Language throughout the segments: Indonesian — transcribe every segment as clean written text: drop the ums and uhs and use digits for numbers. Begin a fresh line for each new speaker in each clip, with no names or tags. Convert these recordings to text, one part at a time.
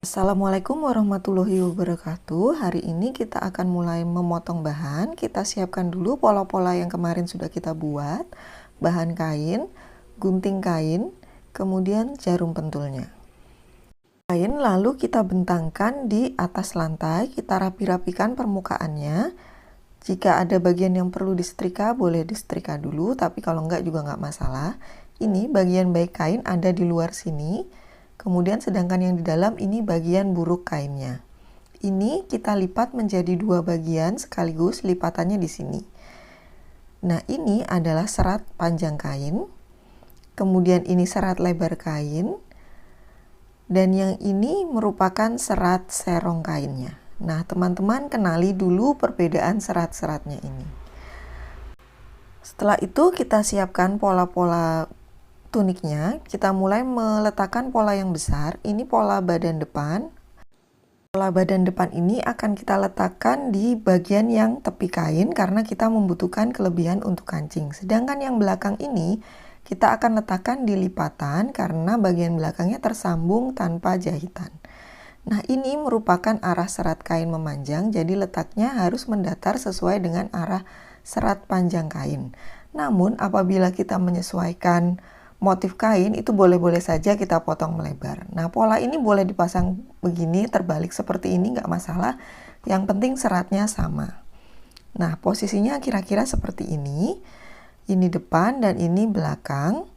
Assalamualaikum warahmatullahi wabarakatuh. Hari ini kita akan mulai memotong bahan. Kita siapkan dulu pola-pola yang kemarin sudah kita buat. Bahan kain, gunting kain, kemudian jarum pentulnya. Kain lalu kita bentangkan di atas lantai, kita rapi-rapikan permukaannya. Jika ada bagian yang perlu disetrika, boleh disetrika dulu, tapi kalau enggak juga enggak masalah. Ini bagian baik kain ada di luar sini. Kemudian sedangkan yang di dalam ini bagian buruk kainnya. Ini kita lipat menjadi dua bagian sekaligus lipatannya di sini. Nah, ini adalah serat panjang kain. Kemudian ini serat lebar kain. Dan yang ini merupakan serat serong kainnya. Nah, teman-teman kenali dulu perbedaan serat-seratnya ini. Setelah itu kita siapkan pola-pola tuniknya. Kita mulai meletakkan pola yang besar. Ini pola badan depan. Pola badan depan ini akan kita letakkan di bagian yang tepi kain karena kita membutuhkan kelebihan untuk kancing. Sedangkan yang belakang ini kita akan letakkan di lipatan karena bagian belakangnya tersambung tanpa jahitan. Nah, ini merupakan arah serat kain memanjang, jadi letaknya harus mendatar sesuai dengan arah serat panjang kain. Namun, apabila kita menyesuaikan motif kain, itu boleh-boleh saja kita potong melebar. Nah, pola ini boleh dipasang begini, terbalik seperti ini, nggak masalah. Yang penting seratnya sama. Nah, posisinya kira-kira seperti ini. Ini depan dan ini belakang.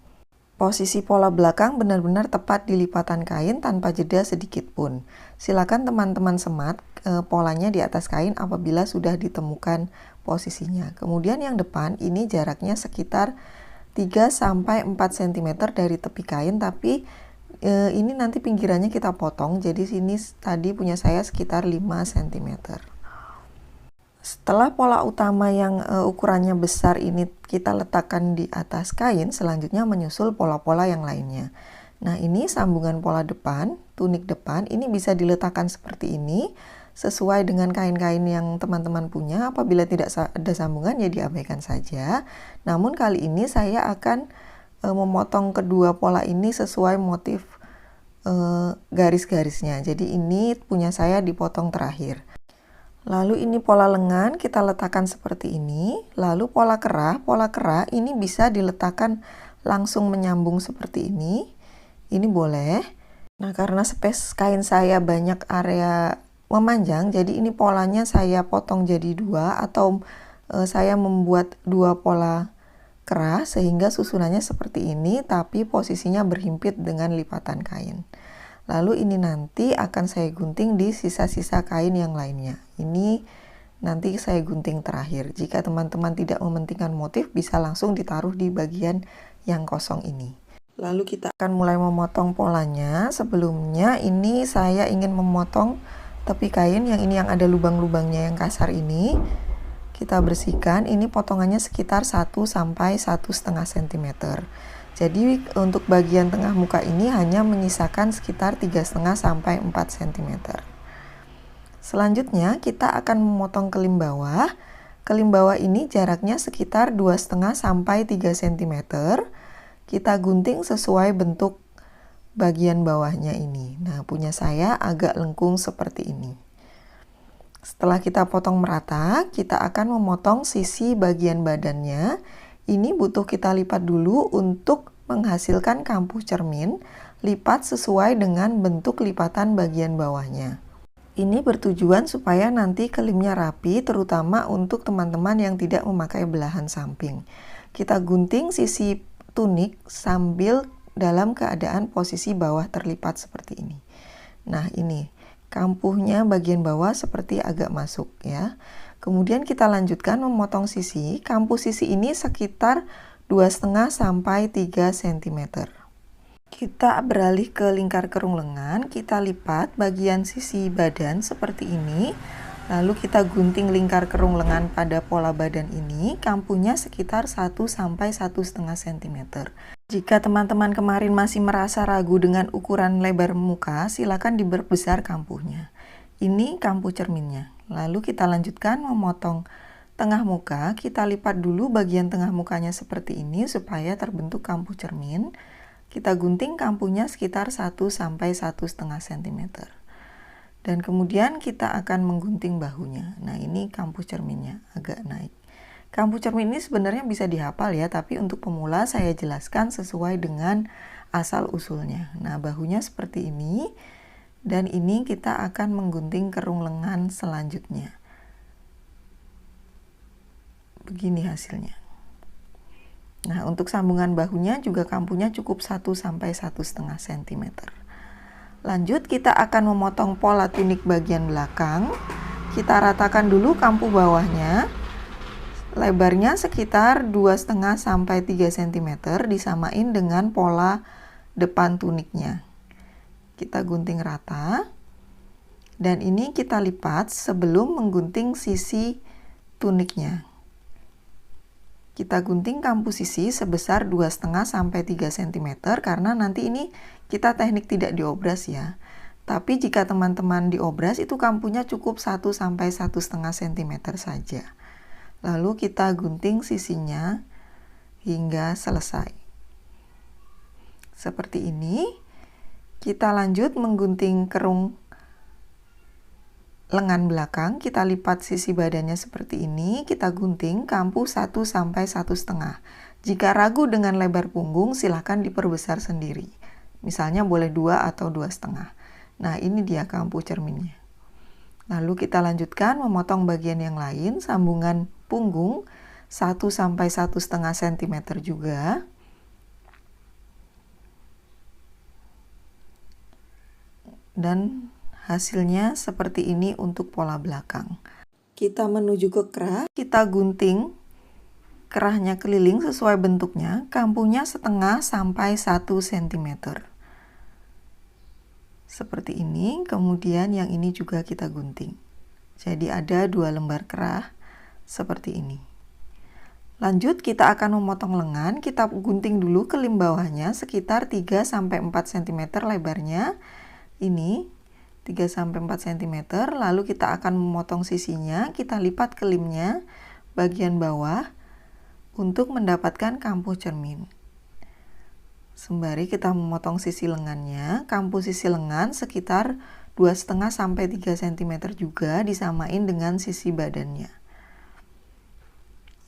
Posisi pola belakang benar-benar tepat di lipatan kain tanpa jeda sedikit pun. Silakan teman-teman semat polanya di atas kain apabila sudah ditemukan posisinya. Kemudian yang depan ini jaraknya sekitar 3-4 cm dari tepi kain, tapi ini nanti pinggirannya kita potong, jadi sini tadi punya saya sekitar 5 cm. Setelah pola utama yang ukurannya besar ini kita letakkan di atas kain, selanjutnya menyusul pola-pola yang lainnya. Nah, ini sambungan pola depan, tunik depan, ini bisa diletakkan seperti ini, sesuai dengan kain-kain yang teman-teman punya. Apabila tidak ada sambungan ya diabaikan saja. Namun kali ini saya akan memotong kedua pola ini sesuai motif garis-garisnya. Jadi ini punya saya dipotong terakhir. Lalu ini pola lengan kita letakkan seperti ini. Lalu pola kerah ini bisa diletakkan langsung menyambung seperti ini. Ini boleh. Nah, karena space kain saya banyak area memanjang, jadi ini polanya saya potong jadi dua atau saya membuat dua pola kerah sehingga susunannya seperti ini tapi posisinya berhimpit dengan lipatan kain. Lalu ini nanti akan saya gunting di sisa-sisa kain yang lainnya. Ini nanti saya gunting terakhir. Jika teman-teman tidak mementingkan motif, bisa langsung ditaruh di bagian yang kosong ini. Lalu kita akan mulai memotong polanya. Sebelumnya ini saya ingin memotong tepi kain yang ini yang ada lubang-lubangnya yang kasar ini. Kita bersihkan. Ini potongannya sekitar 1-1,5 cm. Jadi untuk bagian tengah muka ini hanya menyisakan sekitar 3,5-4 cm. Selanjutnya kita akan memotong kelim bawah. Kelim bawah ini jaraknya sekitar 2,5-3 cm. Kita gunting sesuai bentuk bagian bawahnya ini. Nah, punya saya agak lengkung seperti ini. Setelah kita potong merata, kita akan memotong sisi bagian badannya. Ini butuh kita lipat dulu untuk menghasilkan kampuh cermin. Lipat sesuai dengan bentuk lipatan bagian bawahnya. Ini bertujuan supaya nanti kelimnya rapi, terutama untuk teman-teman yang tidak memakai belahan samping. Kita gunting sisi tunik sambil dalam keadaan posisi bawah terlipat seperti ini. Nah, ini kampuhnya bagian bawah seperti agak masuk ya. Kemudian kita lanjutkan memotong sisi. Kampuh sisi ini sekitar 2,5-3 cm. Kita beralih ke lingkar kerung lengan. Kita lipat bagian sisi badan seperti ini. Lalu kita gunting lingkar kerung lengan pada pola badan ini, kampuhnya sekitar 1-1,5 cm. Jika teman-teman kemarin masih merasa ragu dengan ukuran lebar muka, silakan diperbesar kampuhnya. Ini kampuh cerminnya. Lalu kita lanjutkan memotong tengah muka. Kita lipat dulu bagian tengah mukanya seperti ini supaya terbentuk kampuh cermin. Kita gunting kampuhnya sekitar 1-1,5 cm. Dan kemudian kita akan menggunting bahunya. Nah, ini kampu cerminnya agak naik. Kampu cermin ini sebenarnya bisa dihafal ya, tapi untuk pemula saya jelaskan sesuai dengan asal-usulnya. Nah, bahunya seperti ini, dan ini kita akan menggunting kerung lengan selanjutnya. Begini hasilnya. Nah, untuk sambungan bahunya juga kampunya cukup 1 sampai 1,5 cm. Lanjut, kita akan memotong pola tunik bagian belakang. Kita ratakan dulu kampu bawahnya. Lebarnya sekitar 2,5 sampai 3 cm, disamain dengan pola depan tuniknya. Kita gunting rata. Dan ini kita lipat sebelum menggunting sisi tuniknya. Kita gunting kampu sisi sebesar 2,5 sampai 3 cm karena nanti ini kita teknik tidak diobras ya. Tapi jika teman-teman diobras itu kampunya cukup 1 sampai 1,5 cm saja. Lalu kita gunting sisinya hingga selesai. Seperti ini. Kita lanjut menggunting kerung lengan belakang. Kita lipat sisi badannya seperti ini. Kita gunting kampu 1 sampai 1,5. Jika ragu dengan lebar punggung, silahkan diperbesar sendiri. Misalnya boleh 2 atau 2,5. Nah, ini dia kampu cerminnya. Lalu kita lanjutkan memotong bagian yang lain, sambungan punggung 1 sampai 1,5 cm juga. Dan hasilnya seperti ini untuk pola belakang. Kita menuju ke kerah, kita gunting kerahnya keliling sesuai bentuknya, kampunya 0,5 sampai 1 cm. Seperti ini, kemudian yang ini juga kita gunting. Jadi ada 2 lembar kerah seperti ini. Lanjut kita akan memotong lengan, kita gunting dulu kelim bawahnya sekitar 3 sampai 4 cm lebarnya. Ini 3 sampai 4 cm, lalu kita akan memotong sisinya, kita lipat kelimnya bagian bawah untuk mendapatkan kampu cermin. Sembari kita memotong sisi lengannya, kampu sisi lengan sekitar 2,5 sampai 3 cm juga disamain dengan sisi badannya.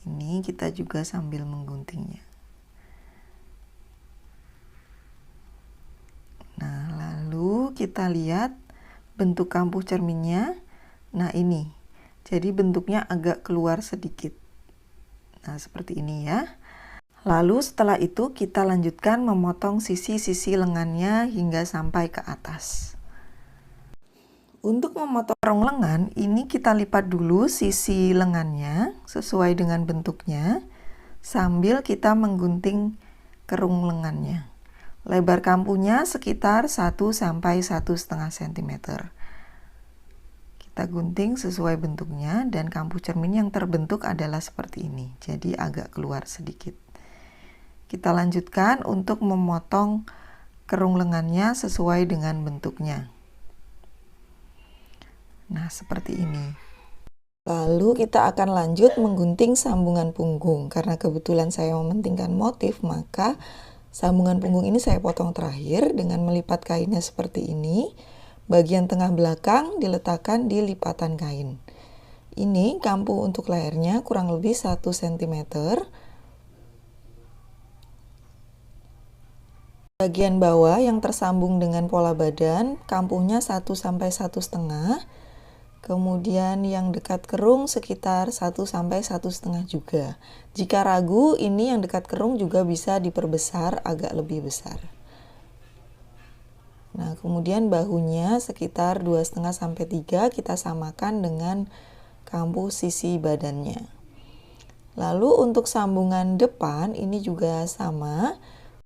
Ini kita juga sambil mengguntingnya. Nah, lalu kita lihat bentuk kampu cerminnya. Nah, ini. Jadi bentuknya agak keluar sedikit. Nah, seperti ini ya. Lalu setelah itu kita lanjutkan memotong sisi-sisi lengannya hingga sampai ke atas. Untuk memotong kerung lengan, ini kita lipat dulu sisi lengannya sesuai dengan bentuknya sambil kita menggunting kerung lengannya. Lebar kampunya sekitar 1 sampai 1,5 cm. Kita gunting sesuai bentuknya dan kampu cermin yang terbentuk adalah seperti ini. Jadi agak keluar sedikit. Kita lanjutkan untuk memotong kerung lengannya sesuai dengan bentuknya. Nah, seperti ini. Lalu kita akan lanjut menggunting sambungan punggung. Karena kebetulan saya mementingkan motif, maka sambungan punggung ini saya potong terakhir dengan melipat kainnya seperti ini. Bagian tengah belakang diletakkan di lipatan kain. Ini kampu untuk lehernya kurang lebih 1 cm. Bagian bawah yang tersambung dengan pola badan, kampunya 1 sampai 1,5. Kemudian yang dekat kerung sekitar 1 sampai 1,5 juga. Jika ragu, ini yang dekat kerung juga bisa diperbesar agak lebih besar. Nah, kemudian bahunya sekitar 2,5 sampai 3 kita samakan dengan kampu sisi badannya. Lalu untuk sambungan depan ini juga sama.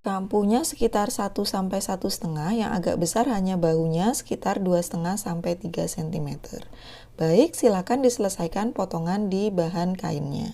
Kampunya sekitar 1 sampai 1,5, yang agak besar hanya bahunya sekitar 2,5 sampai 3 cm. Baik, silakan diselesaikan potongan di bahan kainnya.